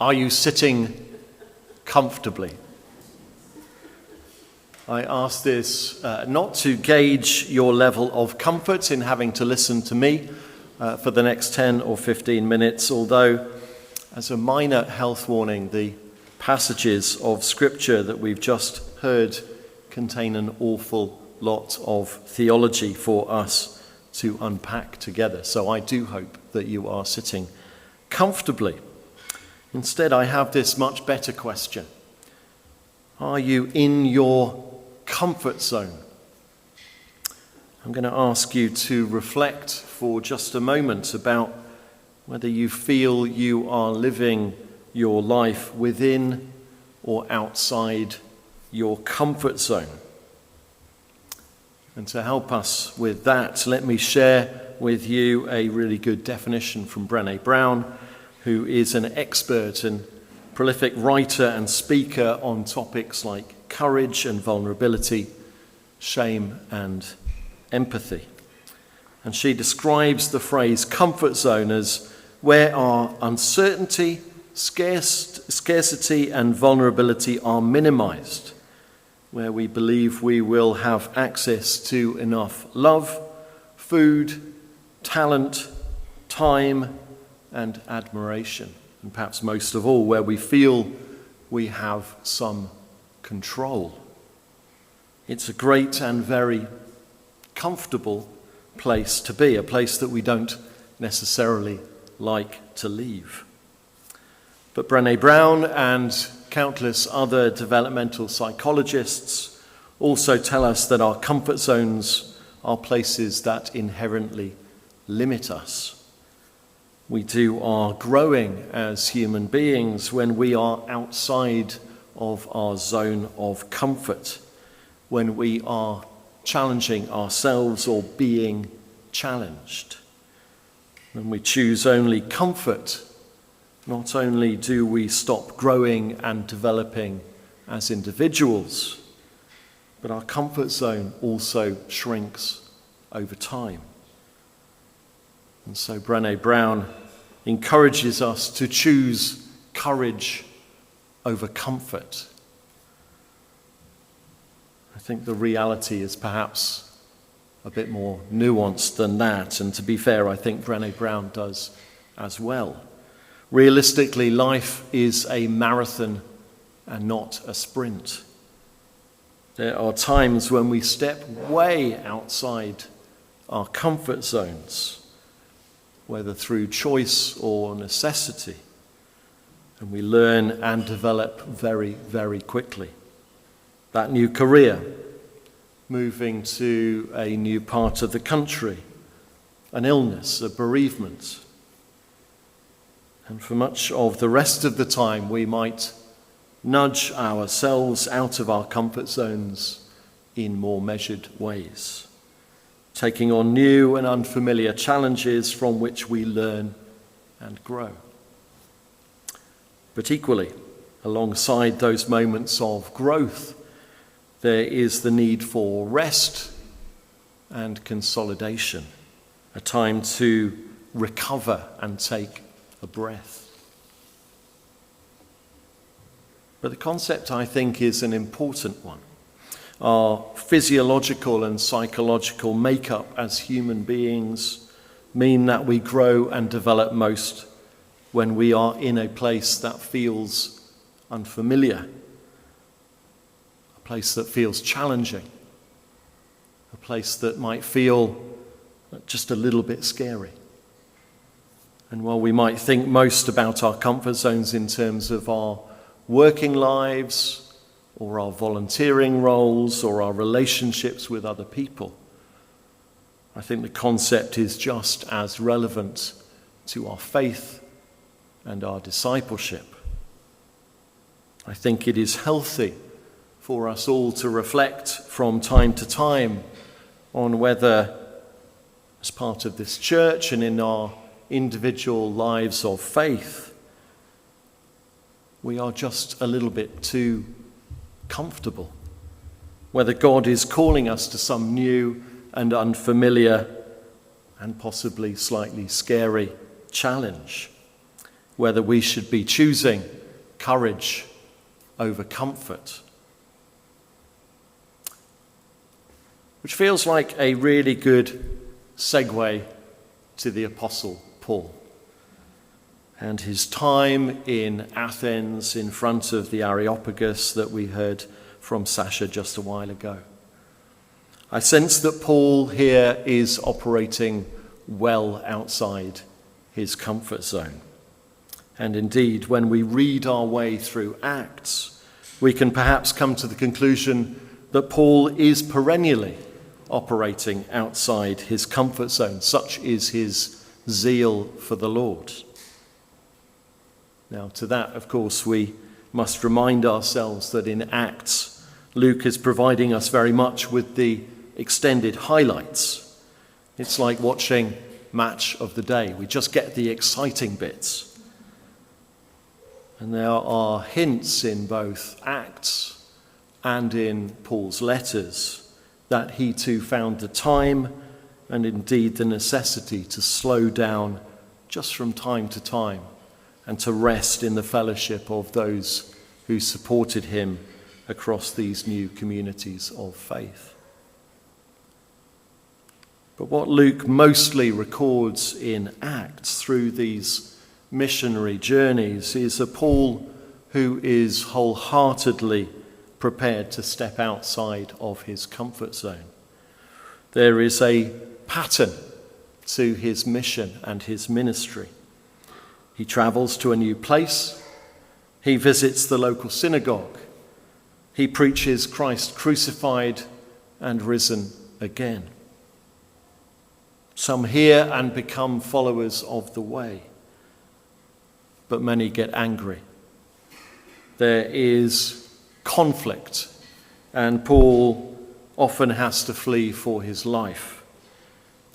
Are you sitting comfortably? I ask this not to gauge your level of comfort in having to listen to me for the next 10 or 15 minutes, although as a minor health warning, the passages of Scripture that we've just heard contain an awful lot of theology for us to unpack together. So I do hope that you are sitting comfortably. Instead, I have this much better question. Are you in your comfort zone? I'm going to ask you to reflect for just a moment about whether you feel you are living your life within or outside your comfort zone. And to help us with that, let me share with you a really good definition from Brené Brown, who is an expert and prolific writer and speaker on topics like courage and vulnerability, shame and empathy. And she describes the phrase comfort zone as where our uncertainty, scarcity and vulnerability are minimized, where we believe we will have access to enough love, food, talent, time, and admiration, and perhaps most of all, where we feel we have some control. It's a great and very comfortable place to be, a place that we don't necessarily like to leave. But Brené Brown and countless other developmental psychologists also tell us that our comfort zones are places that inherently limit us. We do our growing as human beings when we are outside of our zone of comfort, when we are challenging ourselves or being challenged. When we choose only comfort, not only do we stop growing and developing as individuals, but our comfort zone also shrinks over time. And so Brené Brown encourages us to choose courage over comfort. I think the reality is perhaps a bit more nuanced than that, and to be fair, I think Brené Brown does as well. Realistically, life is a marathon and not a sprint. There are times when we step way outside our comfort zones, whether through choice or necessity, and we learn and develop very, very quickly. That new career, moving to a new part of the country, an illness, a bereavement. And for much of the rest of the time, we might nudge ourselves out of our comfort zones in more measured ways, taking on new and unfamiliar challenges from which we learn and grow. But equally, alongside those moments of growth, there is the need for rest and consolidation, a time to recover and take a breath. But the concept, I think, is an important one. Our physiological and psychological makeup as human beings mean that we grow and develop most when we are in a place that feels unfamiliar, a place that feels challenging, a place that might feel just a little bit scary. And while we might think most about our comfort zones in terms of our working lives, or our volunteering roles, or our relationships with other people, I think the concept is just as relevant to our faith and our discipleship. I think it is healthy for us all to reflect from time to time on whether, as part of this church and in our individual lives of faith, we are just a little bit too comfortable, whether God is calling us to some new and unfamiliar and possibly slightly scary challenge. whether we should be choosing courage over comfort. Which feels like a really good segue to the Apostle Paul and his time in Athens in front of the Areopagus that we heard from Sasha just a while ago. I sense that Paul here is operating well outside his comfort zone. And indeed, when we read our way through Acts, we can perhaps come to the conclusion that Paul is perennially operating outside his comfort zone. Such is his zeal for the Lord. Now, to that, of course, we must remind ourselves that in Acts, Luke is providing us very much with the extended highlights. It's like watching Match of the Day. We just get the exciting bits. And there are hints in both Acts and in Paul's letters that he too found the time and indeed the necessity to slow down just from time to time and to rest in the fellowship of those who supported him across these new communities of faith. But what Luke mostly records in Acts through these missionary journeys is a Paul who is wholeheartedly prepared to step outside of his comfort zone. There is a pattern to his mission and his ministry. He travels to a new place. He visits the local synagogue. He preaches Christ crucified and risen again. Some hear and become followers of the way, but many get angry. There is conflict, and Paul often has to flee for his life.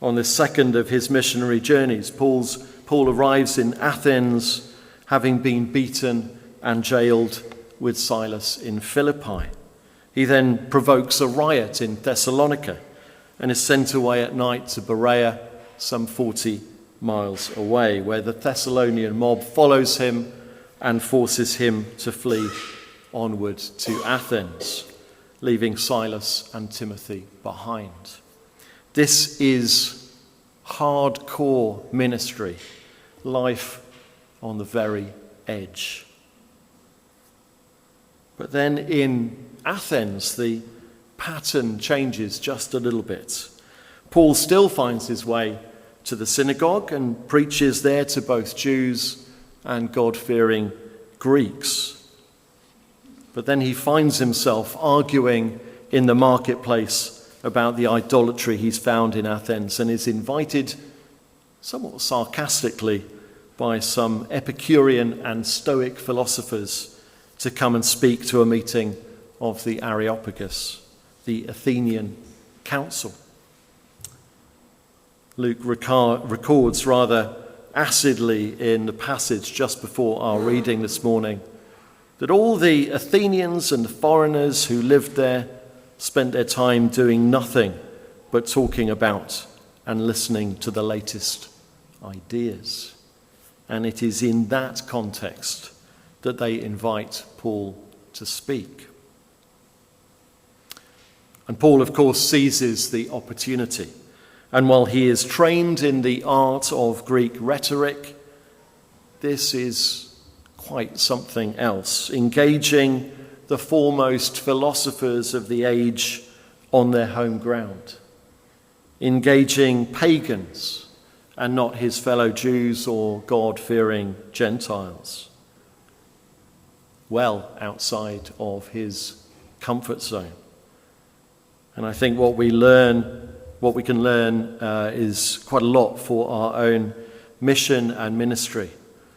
On the second of his missionary journeys, Paul arrives in Athens, having been beaten and jailed with Silas in Philippi. He then provokes a riot in Thessalonica and is sent away at night to Berea, some 40 miles away, where the Thessalonian mob follows him and forces him to flee onward to Athens, leaving Silas and Timothy behind. This is hardcore ministry, life on the very edge. But then in Athens, the pattern changes just a little bit. Paul still finds his way to the synagogue and preaches there to both Jews and God-fearing Greeks. But then he finds himself arguing in the marketplace about the idolatry he's found in Athens and is invited somewhat sarcastically by some Epicurean and Stoic philosophers to come and speak to a meeting of the Areopagus, the Athenian council. Luke records rather acidly in the passage just before our reading this morning that all the Athenians and the foreigners who lived there spent their time doing nothing but talking about and listening to the latest ideas. And it is in that context that they invite Paul to speak. And Paul, of course, seizes the opportunity. And while he is trained in the art of Greek rhetoric, this is quite something else, engaging the foremost philosophers of the age on their home ground, engaging pagans and not his fellow Jews or God-fearing Gentiles, well outside of his comfort zone. And I think what we can learn is quite a lot for our own mission and ministry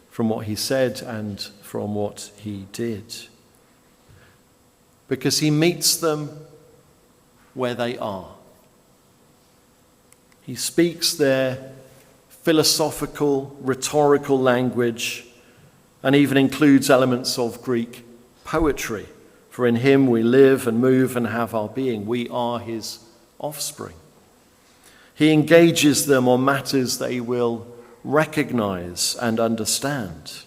from what he said and from what he did. Because he meets them where they are. He speaks their philosophical, rhetorical language and even includes elements of Greek poetry. For in him we live and move and have our being. We are his offspring. He engages them on matters they will recognize and understand.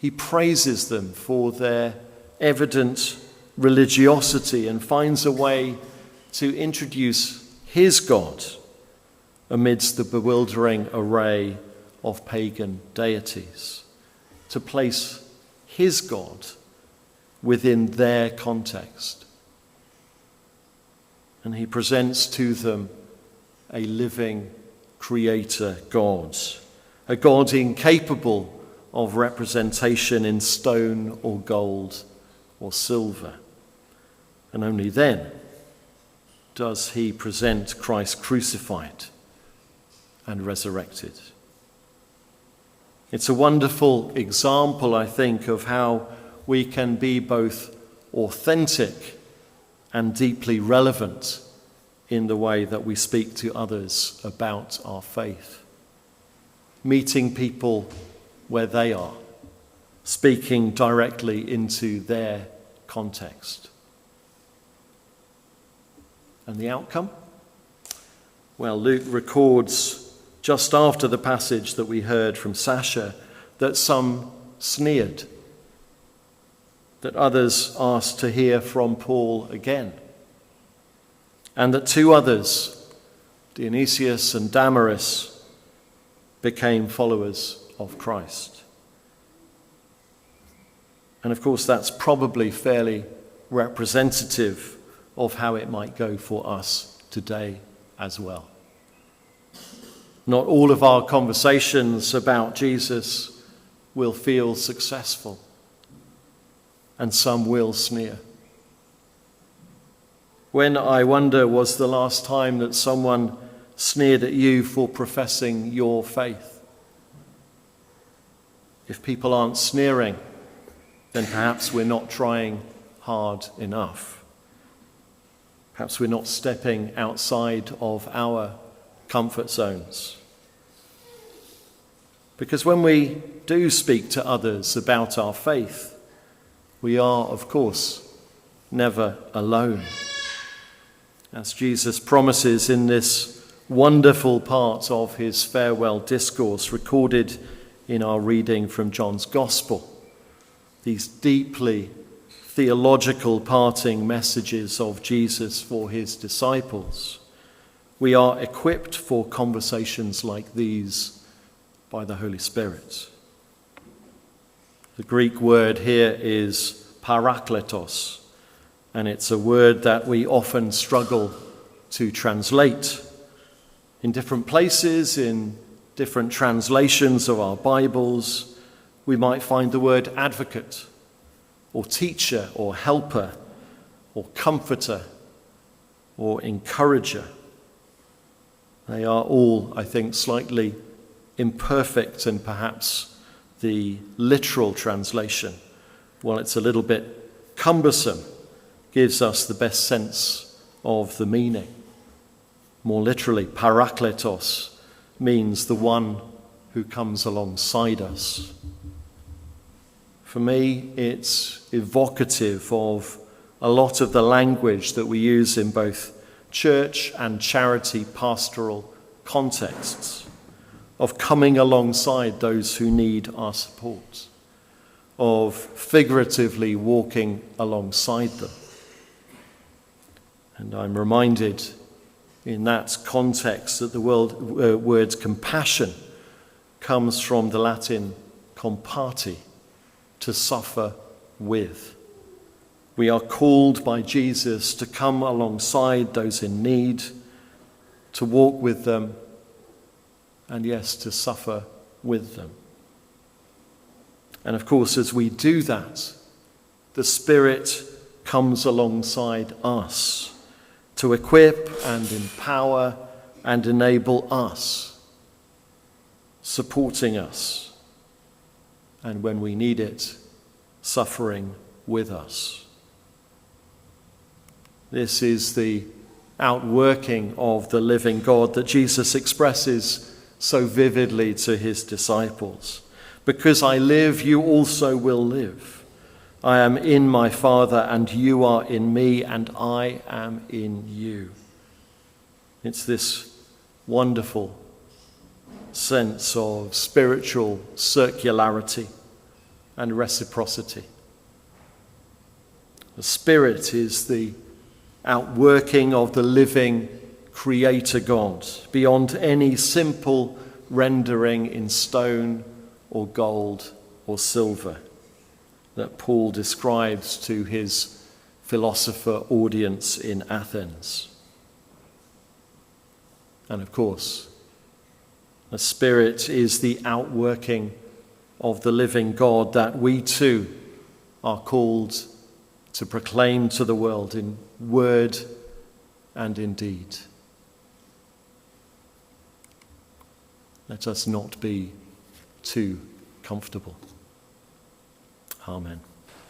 He praises them for their evident religiosity and finds a way to introduce his God amidst the bewildering array of pagan deities, to place his God within their context. And he presents to them a living creator God, a God incapable of representation in stone or gold or silver. And only then does he present Christ crucified and resurrected. It's a wonderful example, I think, of how we can be both authentic and deeply relevant in the way that we speak to others about our faith. Meeting people where they are, speaking directly into their context. And the outcome? Well, Luke records just after the passage that we heard from Sasha that some sneered, that others asked to hear from Paul again, and that two others, Dionysius and Damaris, became followers of Christ. And of course, that's probably fairly representative of how it might go for us today as well. Not all of our conversations about Jesus will feel successful, and some will sneer. When, I wonder, was the last time that someone sneered at you for professing your faith? If people aren't sneering, then perhaps we're not trying hard enough. Perhaps we're not stepping outside of our comfort zones. Because when we do speak to others about our faith, we are, of course, never alone. As Jesus promises in this wonderful part of his farewell discourse recorded in our reading from John's Gospel, these deeply theological parting messages of Jesus for his disciples, we are equipped for conversations like these by the Holy Spirit. The Greek word here is parakletos, and it's a word that we often struggle to translate. In different places, in different translations of our Bibles, we might find the word advocate, or teacher, or helper, or comforter, or encourager. They are all, I think, slightly imperfect, and perhaps the literal translation, while it's a little bit cumbersome, gives us the best sense of the meaning. More literally, parakletos means the one who comes alongside us. For me, it's evocative of a lot of the language that we use in both church and charity pastoral contexts, of coming alongside those who need our support, of figuratively walking alongside them. And I'm reminded in that context that the word compassion comes from the Latin compati, to suffer with. We are called by Jesus to come alongside those in need, to walk with them, and yes, to suffer with them. And of course, as we do that, the Spirit comes alongside us to equip and empower and enable us, supporting us, and when we need it, suffering with us. This is the outworking of the living God that Jesus expresses so vividly to his disciples. Because I live, you also will live. I am in my Father, and you are in me, and I am in you. It's this wonderful sense of spiritual circularity and reciprocity. The Spirit is the outworking of the living Creator God, beyond any simple rendering in stone or gold or silver that Paul describes to his philosopher audience in Athens. And of course, the Spirit is the outworking of the living God that we too are called to proclaim to the world in word and in deed. Let us not be too comfortable. Amen.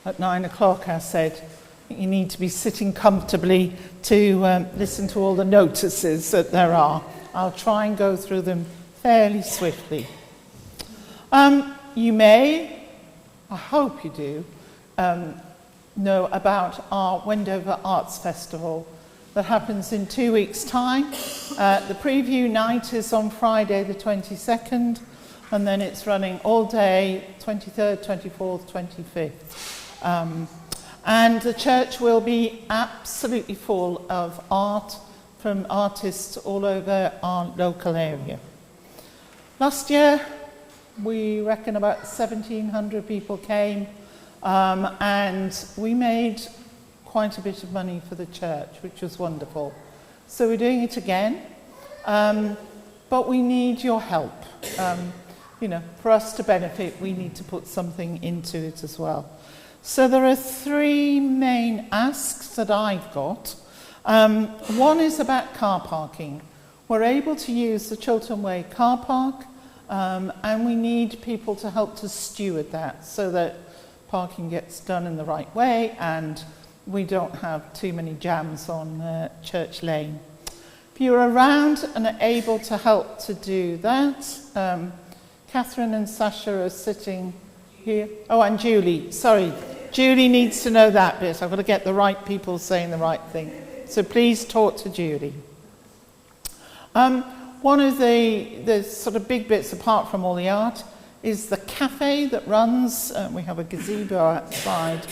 At 9 o'clock I said, you need to be sitting comfortably to listen to all the notices that there are. I'll try and go through them fairly swiftly. You may, I hope you do, know about our Wendover Arts Festival that happens in 2 weeks' time. The preview night is on Friday the 22nd, and then it's running all day, 23rd, 24th, 25th. And the church will be absolutely full of art from artists all over our local area. Last year, we reckon about 1,700 people came, and we made quite a bit of money for the church, which was wonderful. So we're doing it again, but we need your help. For us to benefit, we need to put something into it as well. So there are 3 main asks that I've got. One is about car parking. We're able to use the Chiltern Way car park, and we need people to help to steward that so that parking gets done in the right way and we don't have too many jams on Church Lane. If you're around and are able to help to do that, Catherine and Sasha are sitting here. Oh, and Julie, sorry. Julie needs to know that bit. I've got to get the right people saying the right thing. So please talk to Julie. One of the sort of big bits, apart from all the art, is the cafe that runs. We have a gazebo outside.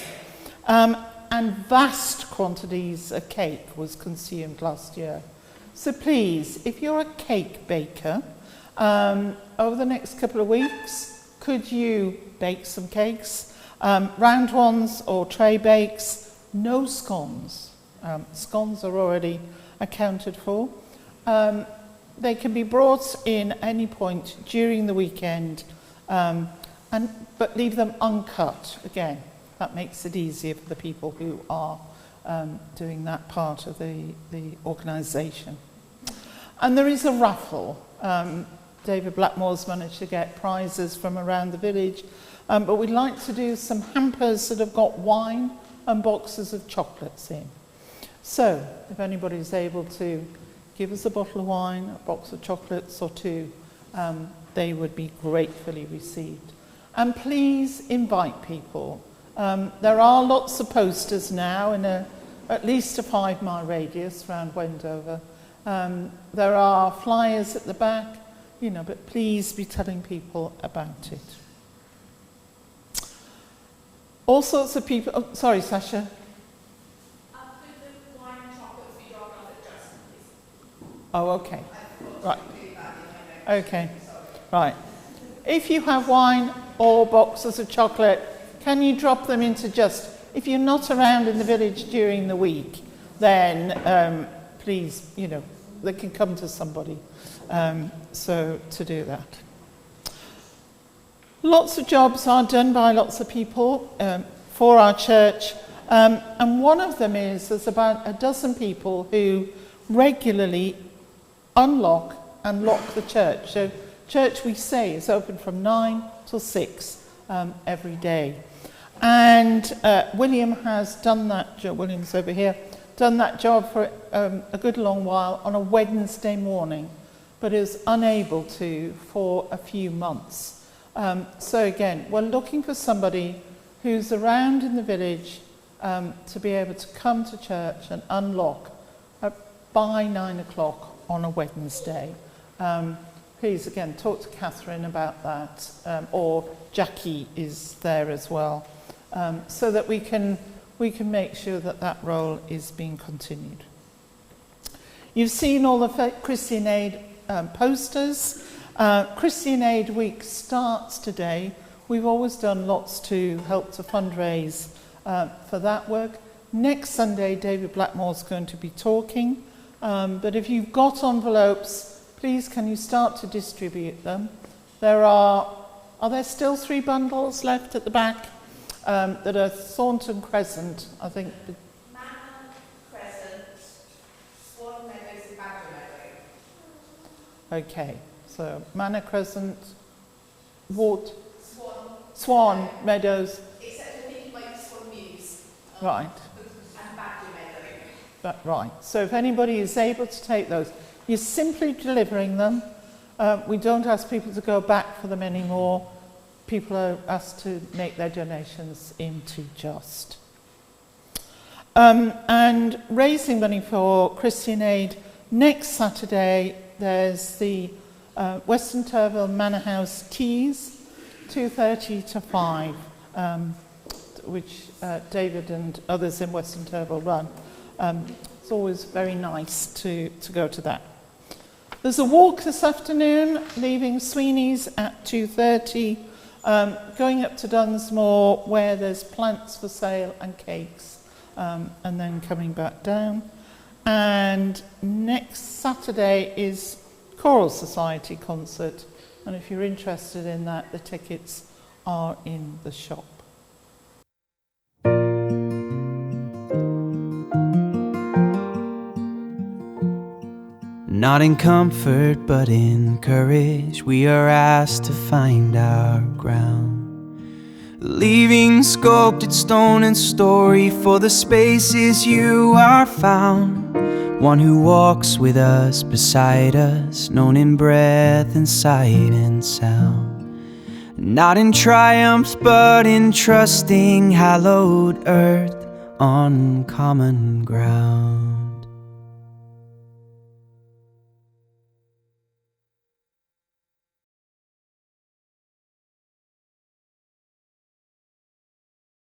And vast quantities of cake was consumed last year. So please, if you're a cake baker, over the next couple of weeks, could you bake some cakes? Round ones or tray bakes, no scones. Scones are already accounted for. They can be brought in any point during the weekend, but leave them uncut. Again, that makes it easier for the people who are doing that part of the organisation. And there is a raffle. David Blackmore's managed to get prizes from around the village, but we'd like to do some hampers that have got wine and boxes of chocolates in. So, if anybody's able to give us a bottle of wine, a box of chocolates or 2, they would be gratefully received. And please invite people. There are lots of posters now in at least a 5-mile radius around Wendover. There are flyers at the back, but please be telling people about it. All sorts of people. Oh, sorry, Sasha. Oh, okay. Right. Okay. Right. If you have wine or boxes of chocolate, can you drop them into if you're not around in the village during the week, then please, they can come to somebody. So to do that. Lots of jobs are done by lots of people for our church. And one of them is there's about a dozen people who regularly unlock and lock the church. So church, we say, is open from 9 till 6 every day. And William has done that job, William's over here, done that job for a good long while on a Wednesday morning, but is unable to for a few months. So again, we're looking for somebody who's around in the village to be able to come to church and unlock by 9 o'clock on a Wednesday, please, again, talk to Catherine about that, or Jackie is there as well, so that we can make sure that that role is being continued. You've seen all the Christian Aid posters. Christian Aid Week starts today. We've always done lots to help to fundraise for that work. Next Sunday, David Blackmore's going to be talking. But if you've got envelopes, please can you start to distribute them? Are there still 3 bundles left at the back that are Thornton Crescent, I think. Manor Crescent, Swan Meadows and Badger Meadow. Okay, so Manor Crescent, Swan Meadows. Except I think it might be Swan Mews. Right. And Badger Meadow. Right, so if anybody is able to take those, you're simply delivering them. We don't ask people to go back for them anymore. People are asked to make their donations into Just. And raising money for Christian Aid, next Saturday there's the Western Turville Manor House Teas, 2:30 to 5, which David and others in Western Turville run. It's always very nice to go to that. There's a walk this afternoon, leaving Sweeney's at 2:30, going up to Dunsmore where there's plants for sale and cakes, and then coming back down. And next Saturday is Choral Society concert, and if you're interested in that, the tickets are in the shop. Not in comfort, but in courage, we are asked to find our ground. Leaving sculpted stone and story for the spaces you are found. One who walks with us, beside us, known in breath and sight and sound. Not in triumph, but in trusting hallowed earth on common ground.